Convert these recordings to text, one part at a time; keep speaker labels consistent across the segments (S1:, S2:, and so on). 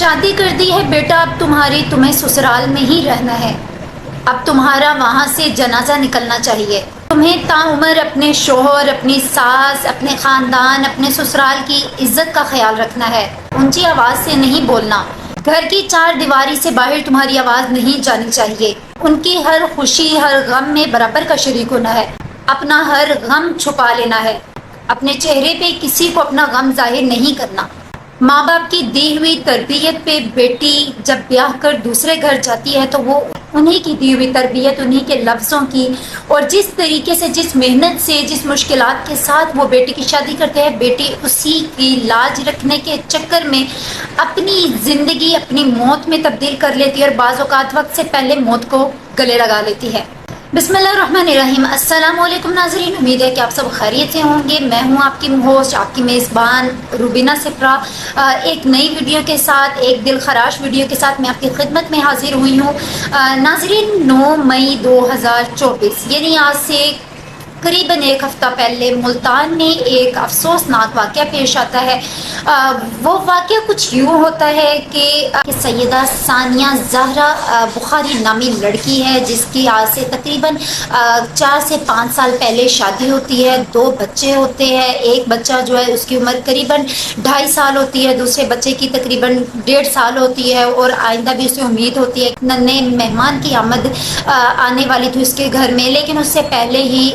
S1: شادی کر دی ہے بیٹا، اب تمہیں سسرال میں ہی رہنا ہے۔ اب تمہارا وہاں سے جنازہ نکلنا چاہیے۔ تمہیں تعمر اپنے شوہر، اپنی ساس، اپنے خاندان، اپنے سسرال کی عزت کا خیال رکھنا ہے۔ اونچی آواز سے نہیں بولنا۔ گھر کی چار دیواری سے باہر تمہاری آواز نہیں جانی چاہیے۔ ان کی ہر خوشی، ہر غم میں برابر کا شریک ہونا ہے۔ اپنا ہر غم چھپا لینا ہے۔ اپنے چہرے پہ کسی کو اپنا غم ظاہر نہیں کرنا۔ ماں باپ کی دی ہوئی تربیت پہ بیٹی جب بیاہ کر دوسرے گھر جاتی ہے تو وہ انہی کی دی ہوئی تربیت، انہی کے لفظوں کی، اور جس طریقے سے، جس محنت سے، جس مشکلات کے ساتھ وہ بیٹی کی شادی کرتے ہیں، بیٹی اسی کی لاج رکھنے کے چکر میں اپنی زندگی اپنی موت میں تبدیل کر لیتی ہے، اور بعض اوقات وقت سے پہلے موت کو گلے لگا لیتی ہے۔ بسم اللہ الرحمن الرحیم۔ السلام علیکم ناظرین، امید ہے کہ آپ سب خیریت سے ہوں گے۔ میں ہوں آپ کی ہوسٹ، آپ کی میزبان روبینہ سپرا، ایک نئی ویڈیو کے ساتھ، ایک دل خراش ویڈیو کے ساتھ میں آپ کی خدمت میں حاضر ہوئی ہوں۔ ناظرین، 9 مئی 2024 یعنی آج سے قریباً ایک ہفتہ پہلے ملتان میں ایک افسوسناک واقعہ پیش آتا ہے۔ وہ واقعہ کچھ یوں ہوتا ہے کہ سیدہ ثانیہ زہرا بخاری نامی لڑکی ہے، جس کی آج سے تقریباً 4 سے 5 سال پہلے شادی ہوتی ہے، 2 بچے ہوتے ہیں۔ ایک بچہ جو ہے اس کی عمر قریباً 2.5 سال ہوتی ہے، دوسرے بچے کی تقریباً 1.5 سال ہوتی ہے، اور آئندہ بھی اسے امید ہوتی ہے کہ نئے مہمان کی آمد آنے والی تھی اس کے گھر میں، لیکن اس سے پہلے ہی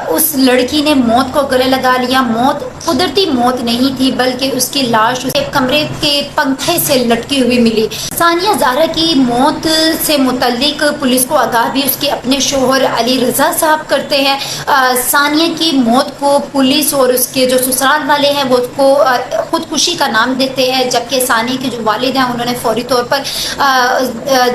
S1: اس لڑکی نے موت کو گلے لگا لیا۔ موت قدرتی موت نہیں تھی، بلکہ اس کی لاش اسے کمرے کے پنکھے سے لٹکی ہوئی ملی۔ ثانیہ زہرا کی موت سے متعلق پولیس کو آگاہ بھی اس کے اپنے شوہر علی رضا صاحب کرتے ہیں۔ ثانیہ کی موت کو پولیس اور اس کے جو سسرال والے ہیں وہ اس کو خودکشی کا نام دیتے ہیں، جبکہ ثانیہ کے جو والد ہیں انہوں نے فوری طور پر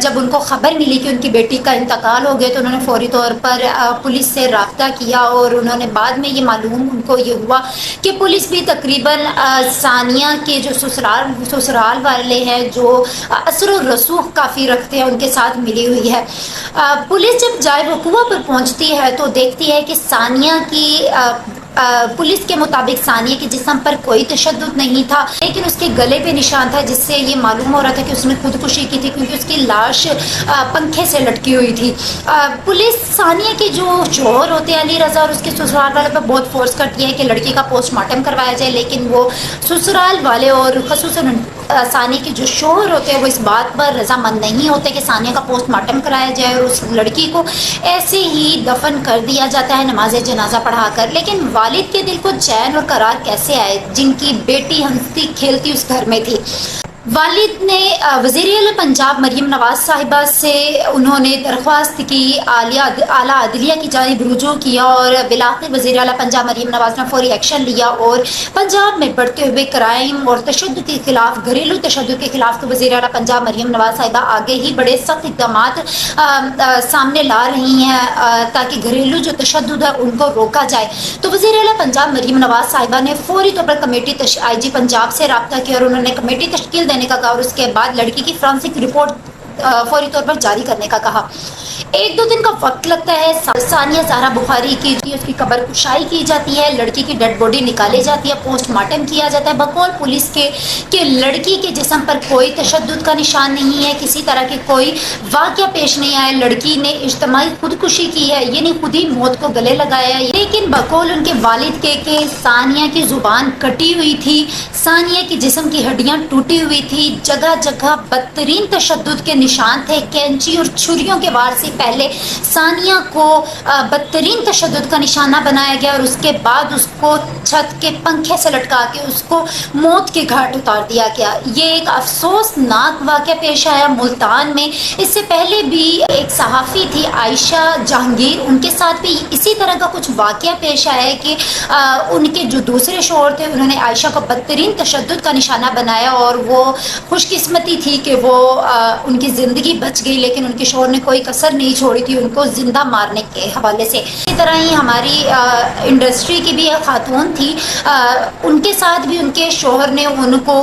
S1: جب ان کو خبر ملی کہ ان کی بیٹی کا انتقال ہو گیا تو انہوں نے فوری طور پر پولیس سے رابطہ کیا، اور انہوں نے بعد میں یہ معلوم ان کو یہ ہوا کہ پولیس بھی تقریباً ثانیہ کے جو سسرال والے ہیں، جو اثر و رسوخ کافی رکھتے ہیں، ان کے ساتھ ملی ہوئی ہے۔ پولیس جب جائے وقوع پر پہنچتی ہے تو دیکھتی ہے کہ ثانیہ کی پولیس کے مطابق ثانیہ کے جسم پر کوئی تشدد نہیں تھا، لیکن اس کے گلے پہ نشان تھا، جس سے یہ معلوم ہو رہا تھا کہ اس نے خودکشی کی تھی، کیونکہ اس کی لاش پنکھے سے لٹکی ہوئی تھی۔ پولیس ثانیہ کے جو شوہر ہوتے ہیں علی رضا اور اس کے سسرال والے پر بہت فورس کرتی ہے کہ لڑکی کا پوسٹ مارٹم کروایا جائے، لیکن وہ سسرال والے اور خصوصاً ثانیہ کے جو شوہر ہوتے ہیں وہ اس بات پر رضامند نہیں ہوتے کہ ثانیہ کا پوسٹ مارٹم کرایا جائے، اور اس لڑکی کو ایسے ہی دفن کر دیا جاتا ہے نماز جنازہ پڑھا کر۔ لیکن والد کے دل کو چین اور قرار کیسے آئے جن کی بیٹی ہنستی کھیلتی اس گھر میں تھی؟ والد نے وزیر اعلیٰ پنجاب مریم نواز صاحبہ سے انہوں نے درخواست کی، اعلیٰ عدلیہ کی جانب رجوع کیا، اور بالآخر وزیر اعلیٰ پنجاب مریم نواز نے فوری ایکشن لیا، اور پنجاب میں بڑھتے ہوئے کرائم اور تشدد کے خلاف، گھریلو تشدد کے خلاف تو وزیر اعلیٰ پنجاب مریم نواز صاحبہ آگے ہی بڑے سخت اقدامات سامنے لا رہی ہیں تاکہ گھریلو جو تشدد ہے ان کو روکا جائے۔ تو وزیر اعلیٰ پنجاب مریم نواز صاحبہ نے فوری طور پر کمیٹی آئی جی پنجاب سے رابطہ کیا، اور انہوں نے کمیٹی تشکیل دینے کا کہا، اور اس کے بعد لڑکی کی فورینسک رپورٹ فوری طور پر جاری کرنے کا کہا۔ 1-2 دن کا وقت لگتا ہے۔ ثانیہ زہرا بخاری کی اس کی قبر کشائی کی جاتی ہے، لڑکی کی ڈیڈ باڈی نکالی جاتی ہے، پوسٹ مارٹم کیا جاتا ہے، بقول پولیس کے کہ لڑکی کے جسم پر کوئی تشدد کا نشان نہیں ہے، کسی طرح کی کوئی واقعہ پیش نہیں آیا، لڑکی نے اجتماعی خودکشی کی ہے، یعنی خود ہی موت کو گلے لگایا ہے۔ لیکن بقول ان کے والد کے کہ ثانیہ کی زبان کٹی ہوئی تھی، ثانیہ کے جسم کی ہڈیاں ٹوٹی ہوئی تھی، جگہ جگہ بدترین تشدد کے نشان تھے، کینچی اور چھریوں کے وار سے پہلے ثانیہ کو بدترین تشدد کا نشانہ بنایا گیا، اور اس کے بعد اس کو چھت کے پنکھے سے لٹکا کے اس کو موت کے گھاٹ اتار دیا گیا۔ یہ ایک افسوسناک واقعہ پیش آیا ملتان میں۔ اس سے پہلے بھی ایک صحافی تھی عائشہ جہانگیر، ان کے ساتھ بھی اسی طرح کا کچھ واقعہ پیش آیا ہے کہ ان کے جو دوسرے شوہر تھے انہوں نے عائشہ کو بدترین تشدد کا نشانہ بنایا، اور وہ خوش قسمتی تھی کہ وہ ان کی زندگی بچ گئی، لیکن ان کے شوہر نے کوئی کسر نہیں نہیں چھوڑی تھی ان کو زندہ مارنے کے حوالے سے. اسی طرح ہی ہماری انڈسٹری کی بھی ایک خاتون تھی, ان کے ساتھ بھی ان کے شوہر نے ان کو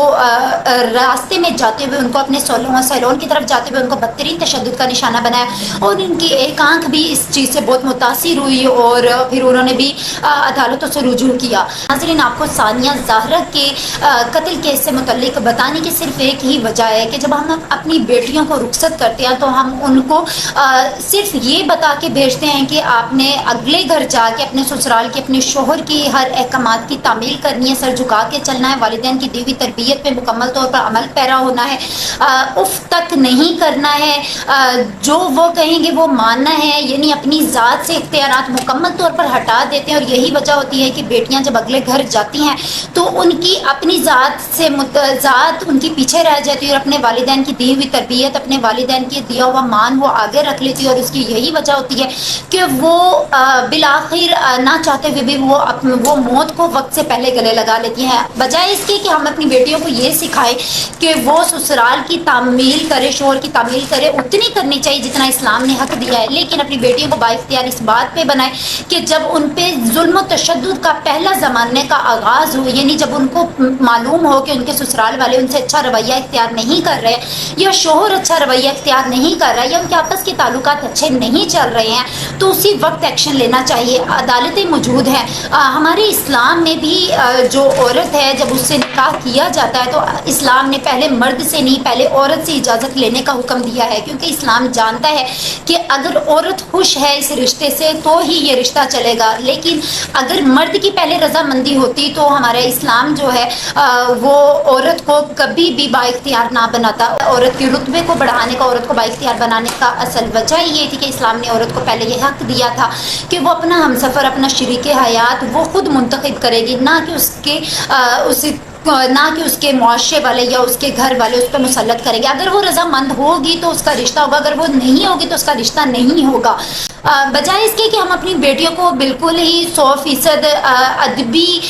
S1: راستے میں جاتے ہوئے ان کو اپنے سیلون کی طرف جاتے ہوئے ان کو بدترین تشدد کا نشانہ بنایا, اور ان کی ایک آنکھ بھی اس چیز سے بہت متاثر ہوئی اور پھر انہوں نے بھی عدالتوں سے رجوع کیا. ناظرین, آپ کو ثانیہ زہرا کے قتل کیس سے متعلق بتانے کی صرف ایک ہی وجہ ہے کہ جب ہم اپنی بیٹیوں کو رخصت کرتے ہیں تو ہم ان کو صرف یہ بتا کے بھیجتے ہیں کہ آپ نے اگلے گھر جا کے اپنے سسرال کے اپنے شوہر کی ہر احکامات کی تعمیل کرنی ہے, سر جھکا کے چلنا ہے, والدین کی دی ہوئی تربیت پہ مکمل طور پر عمل پیرا ہونا ہے, اف تک نہیں کرنا ہے, جو وہ کہیں گے وہ ماننا ہے, یعنی اپنی ذات سے اختیارات مکمل طور پر ہٹا دیتے ہیں. اور یہی وجہ ہوتی ہے کہ بیٹیاں جب اگلے گھر جاتی ہیں تو ان کی اپنی ذات سے ذات ان کی پیچھے رہ جاتی ہے, اور اپنے والدین کی دی ہوئی تربیت, اپنے والدین کی دیا ہوا مان وہ آگے رکھ لیتی ہے. اور اس کی یہی وجہ ہوتی ہے کہ وہ بالآخر نہ چاہتے ہوئے بھی وہ موت کو وقت سے پہلے گلے لگا لیتی ہیں, بجائے اس کے کہ ہم اپنی بیٹیوں کو یہ سکھائیں کہ وہ سسرال کی تعمیل کرے, شوہر کی تعمیل کرے, اتنی کرنی چاہیے جتنا اسلام نے حق دیا ہے, لیکن اپنی بیٹیوں کو بااختیار اس بات پہ بنائے کہ جب ان پہ ظلم و تشدد کا پہلا زمانے کا آغاز ہو, یعنی جب ان کو معلوم ہو کہ ان کے سسرال والے ان سے اچھا رویہ اختیار نہیں کر رہے, یا شوہر اچھا رویہ اختیار نہیں کر رہا, یا ان کے آپس کے تعلقات اچھے نہیں چل رہے ہیں, تو اسی وقت ایکشن لینا چاہیے. عدالتیں موجود ہیں ہمارے اسلام میں بھی. جو عورت ہے جب اس سے نکاح کیا جاتا ہے تو اسلام نے پہلے مرد سے نہیں, پہلے عورت سے اجازت لینے کا حکم دیا ہے, کیونکہ اسلام جانتا ہے کہ اگر عورت خوش ہے اس رشتے سے تو ہی یہ رشتہ چلے گا. لیکن اگر مرد کی پہلے رضامندی ہوتی تو ہمارا اسلام جو ہے وہ عورت کو کبھی بھی بااختیار نہ بناتا. عورت کے رتبے کو بڑھانے کا, عورت کو بااختیار بنانے کا اصل وجہ یہ تھی کہ اسلام نے عورت کو پہلے یہ حق دیا تھا کہ وہ اپنا ہمسفر, اپنا شریک حیات وہ خود منتخب کرے گی, نہ کہ اس کے معاشرے والے یا اس کے گھر والے اس پہ مسلط کریں گے. اگر وہ رضامند ہوگی تو اس کا رشتہ ہوگا, اگر وہ نہیں ہوگی تو اس کا رشتہ نہیں ہوگا. بجائے اس کے کہ ہم اپنی بیٹیوں کو بالکل ہی 100% ادبی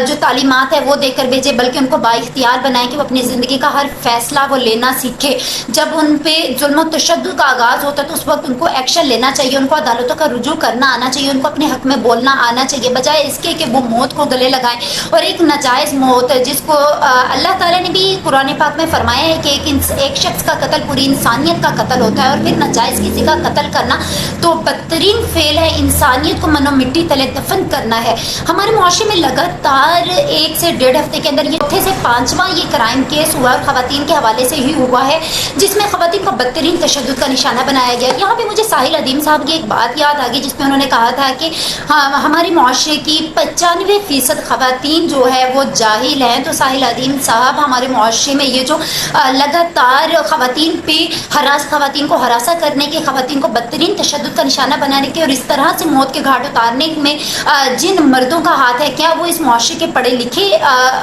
S1: جو تعلیمات ہے وہ دے کر بھیجیں, بلکہ ان کو بااختیار بنائیں کہ وہ اپنی زندگی کا ہر فیصلہ وہ لینا سیکھے. جب ان پہ ظلم و تشدد کا آغاز ہوتا ہے تو اس وقت ان کو ایکشن لینا چاہیے, ان کو عدالتوں کا رجوع کرنا آنا چاہیے, ان کو اپنے حق میں بولنا آنا چاہیے, بجائے اس کے کہ وہ موت کو گلے لگائیں. اور ایک ناجائز موت جس کو اللہ تعالیٰ نے بھی قرآن پاک میں فرمایا ہے کہ ایک شخص کا قتل پوری انسانیت کا قتل ہوتا ہے, اور پھر ناجائز کسی کا قتل کرنا تو بدترین فعل ہے, انسانیت کو منو مٹی تلے دفن کرنا ہے. ہمارے معاشرے میں لگاتار 1 سے 1.5 ہفتے کے اندر یہ چوتھے سے 5واں یہ کرائم کیس ہوا, اور خواتین کے حوالے سے ہی ہوا ہے, جس میں خواتین کو بدترین تشدد کا نشانہ بنایا گیا. یہاں پہ مجھے ساحل ادیم صاحب کی ایک بات یاد آ گئی جس میں انہوں نے کہا تھا کہ ہمارے معاشرے کی 95% خواتین جو ہے وہ جاہل ہیں. تو ساحل ادیم صاحب, ہمارے معاشرے میں یہ جو لگاتار خواتین پہ خواتین کو ہراساں کرنے کے, خواتین کو بدترین تشدد کا نشانہ بنانے کے اور اس طرح سے موت کے گھاٹ اتارنے میں جن مردوں کا ہاتھ ہے, کیا وہ اس معاشرے کے پڑھے لکھے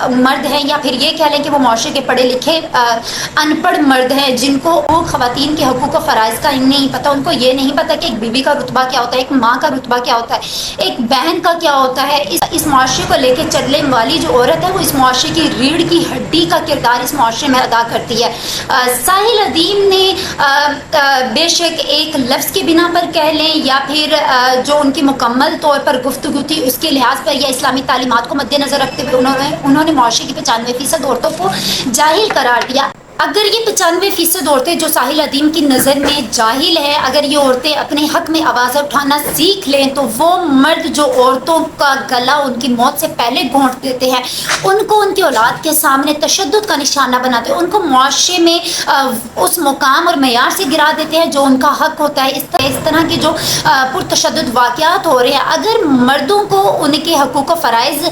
S1: مرد ہیں, یا پھر یہ کہہ لیں کہ وہ معاشرے کے پڑھے لکھے ان پڑھ مرد ہیں جن کو خواتین کے حقوق و فرائض کا نہیں پتہ, ان کو یہ نہیں پتہ کہ ایک بیوی کا رتبہ کیا ہوتا ہے, ایک ماں کا رتبہ کیا ہوتا ہے, ایک بہن کا کیا ہوتا ہے. اس معاشرے کو لے کے چلنے والی جو عورت ہے وہ اس معاشرے کی ریڑھ کی ہڈی کا کردار اس معاشرے میں ادا کرتی ہے. ساحل ادیم نے بے شک ایک لفظ کی بنا پر کہہ لیں یا پھر جو ان کی مکمل طور پر گفتگو تھی اس کے لحاظ پر یا اسلامی تعلیمات کو مد نظر رکھتے ہوئے انہوں نے معاشرے کی 95% عورتوں کو جاہل قرار دیا. اگر یہ 95% عورتیں جو ساحل ادیم کی نظر میں جاہل ہیں, اگر یہ عورتیں اپنے حق میں آواز اٹھانا سیکھ لیں تو وہ مرد جو عورتوں کا گلا ان کی موت سے پہلے گھونٹ دیتے ہیں, ان کو ان کی اولاد کے سامنے تشدد کا نشانہ بناتے ہیں, ان کو معاشرے میں اس مقام اور معیار سے گرا دیتے ہیں جو ان کا حق ہوتا ہے. اس طرح کے جو پرتشدد واقعات ہو رہے ہیں, اگر مردوں کو ان کے حقوق و فرائض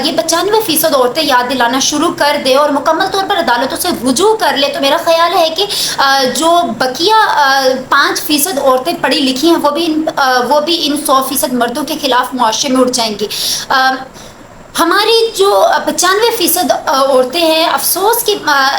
S1: یہ 95% عورتیں یاد دلانا شروع کر دے اور مکمل طور پر عدالتوں سے رجوع کر لے, تو میرا خیال ہے کہ جو بقیہ 5% عورتیں پڑھی لکھی ہیں وہ بھی ان 100% مردوں کے خلاف معاشرے میں اٹھ جائیں گی. ہماری جو 95% عورتیں ہیں، افسوس کی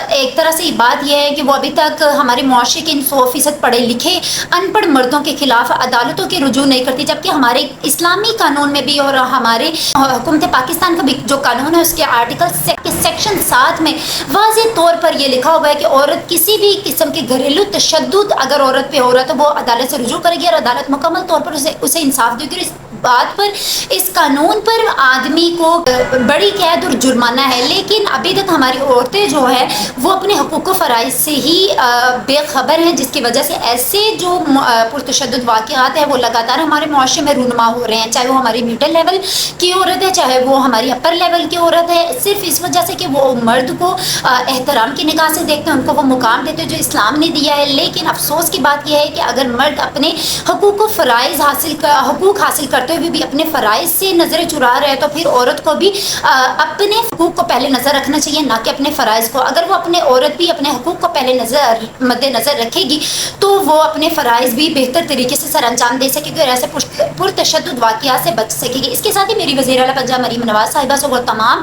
S1: ایک طرح سے بات یہ ہے کہ وہ ابھی تک ہمارے معاشرے کے 100% پڑھے لکھے ان پڑھ مردوں کے خلاف عدالتوں کے رجوع نہیں کرتی، جبکہ ہمارے اسلامی قانون میں بھی اور ہمارے حکومت پاکستان کا بھی جو قانون ہے اس کے آرٹیکل سیکشن 7 میں واضح طور پر یہ لکھا ہوا ہے کہ عورت کسی بھی قسم کے گھریلو تشدد اگر عورت پہ ہو رہا ہے تو وہ عدالت سے رجوع کرے گی اور عدالت مکمل طور پر اسے انصاف دے گی۔ اور اس بات پر، اس قانون پر آدمی کو بڑی قید اور جرمانہ ہے، لیکن ابھی تک ہماری عورتیں جو ہے وہ اپنے حقوق و فرائض سے ہی بے خبر ہیں، جس کی وجہ سے ایسے جو پرتشدد واقعات ہیں وہ لگاتار ہمارے معاشرے میں رونما ہو رہے ہیں، چاہے وہ ہماری میڈل لیول کی عورت ہے، چاہے وہ ہماری اپر لیول کی عورت ہے، صرف اس وجہ سے کہ وہ مرد کو احترام کی نگاہ سے دیکھتے ہیں، ان کو وہ مقام دیتے ہیں جو اسلام نے دیا ہے۔ لیکن افسوس کی بات یہ ہے کہ اگر مرد اپنے حقوق و فرائض حقوق حاصل کرتے ہوئے بھی اپنے فرائض سے نظریں چرا رہے ہیں تو پھر عورت کو بھی اپنے حقوق کو پہلے نظر رکھنا چاہیے، نہ کہ اپنے فرائض کو۔ اگر وہ اپنے عورت بھی اپنے حقوق کو پہلے مد نظر رکھے گی تو وہ اپنے فرائض بھی بہتر طریقے سے سر انجام دے سکے گی اور ایسے پرتشدد واقعات سے بچ سکے گی۔ اس کے ساتھ ہی میری وزیر اعلیٰ پنجاب مریم نواز صاحبہ سے وہ تمام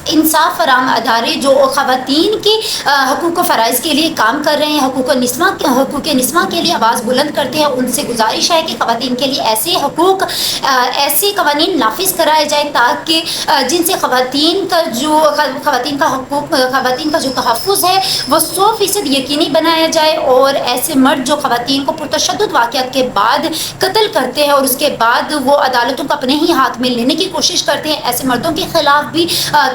S1: انصاف فرام ادارے جو خواتین کے حقوق و فرائض کے لیے کام کر رہے ہیں، حقوق نسواں کے لیے آواز بلند کرتے ہیں، ان سے گزارش ہے کہ خواتین کے لیے ایسے حقوق، ایسے قوانین نافذ کرائے جائیں تاکہ جن سے خواتین کا جو تحفظ ہے وہ 100% یقینی بنایا جائے، اور ایسے مرد جو خواتین کو پرتشدد واقعات کے بعد قتل کرتے ہیں اور اس کے بعد وہ عدالتوں کو اپنے ہی ہاتھ میں لینے کی کوشش کرتے ہیں، ایسے مردوں کے خلاف بھی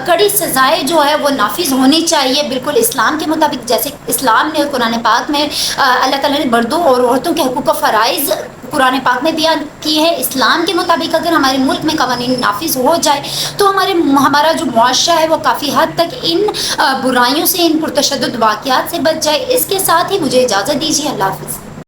S1: کڑی سزائیں جو ہے وہ نافذ ہونی چاہیے، بالکل اسلام کے مطابق، جیسے اسلام نے قرآن پاک میں اللہ تعالیٰ نے مردوں اور عورتوں کے حقوق و فرائض قرآن پاک میں بیان کی ہے۔ اسلام کے مطابق اگر ہمارے ملک میں قوانین نافذ ہو جائے تو ہمارا جو معاشرہ ہے وہ کافی حد تک ان برائیوں سے، ان پرتشدد واقعات سے بچ جائے۔ اس کے ساتھ ہی مجھے اجازت دیجیے، اللہ حافظ۔